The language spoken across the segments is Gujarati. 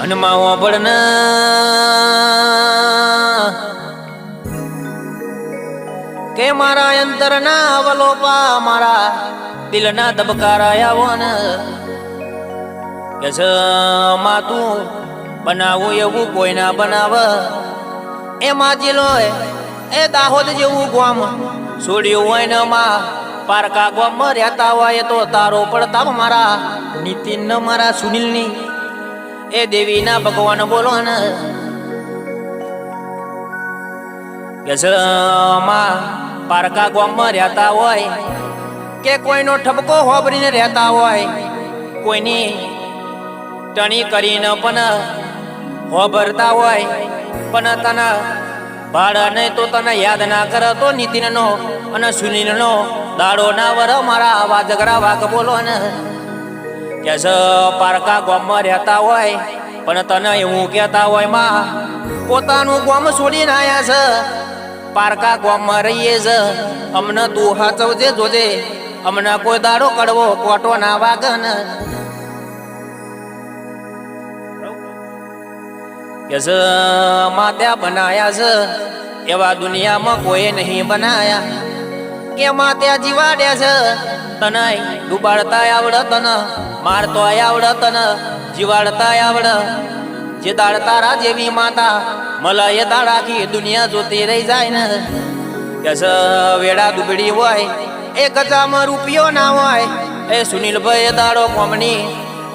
હનમાં ઓબળન કે મારા અંતરના અવલોપા મારા દિલના ધબકારા આવો ને કે માં તું બનાવું એવું કોઈ ના બનાવ એ માજીલો એ દાહોદ જેવું ગામ છોડ્યું હોય ને માં પારકા ગામ રહેતા હોય તો તારો પડતા મારા નીતિન મારા સુનિલની એ દેવીના ભગવાન બોલો ને કે માં પારકા ગામમાં રહેતા હોય કે કોઈનો ઠપકો હોબરીને રહેતા હોય કોઈની ટણી કરીને પણ હોબરતા હોય પણ તને ભાડા નહીં તો તને યાદ ના કરે તો નીતિનનો અને સુનિલનો દાડો ના વર મારા આવા ઝઘડા વાક બોલો ને કે પારકા ગામમાં રહેતા હોય પણ તને એવું કહેતા હોય માં પોતાનું ગામ છોડીને આયા છે પારકા ગામમાં રહીએ છે અમને તું હાચવજે જોજે અમને કોઈ દાડો કડવો કોટો ના વાગે ને કે માત્યા બનાયા છે એવા દુનિયામાં કોઈ નહીં બનાયા કે માત્યા જીવાડ્યા છે તને ડૂબાડતા આવડે તને મારતો આવડે તને જીવાડતા આવડે જે દાળ તારા જેવી માતા મલા એ દાળ આખી દુનિયા જોતી રહી જાય ને કે વેડા દુબળી હોય એ ગજામાં રૂપિયો ના હોય એ સુનિલભાઈ દાડો કોમની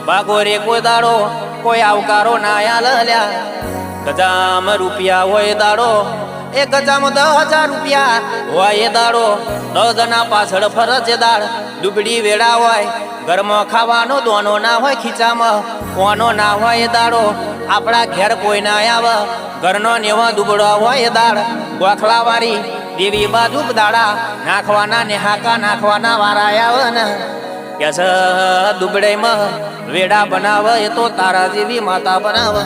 ભાગો રે કોઈ દાડો કોઈ આવકારો ના લ્યા ગજામાં રૂપિયા હોય દાડો એ ગજામાં 10,000 રૂપિયા હોય એ દાડો 10 જણા પાછળ ફરજ એ દાળ દુબળી વેડા હોય ઘરમાં ખાવાનો દોનો ના હોય ખીચામાં કોનો ના હોય એ દાડો આપણા ઘેર કોઈ ના આવે ઘરનો નેવા દુબળો હોય એ દાળ ગોખલા વાળી દેવી બાજુ દાડા નાખવાના ને હાકા નાખવાના વારા આવે ને કે દુબળેમાં વેડા બનાવે એ તો તારા જેવી માતા બનાવે